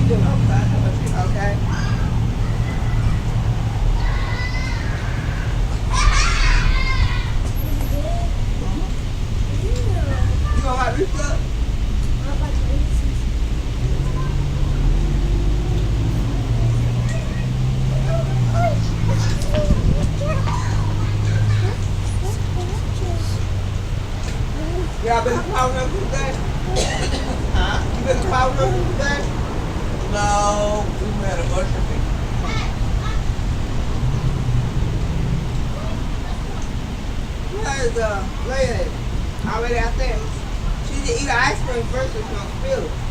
do. Okay. Okay? You gonna like this up? Y'all been to power number today? Huh? You been to power number today? No, we had a worshiping. Where's the lady? Already out there. She did eat ice cream first so she don't spill it.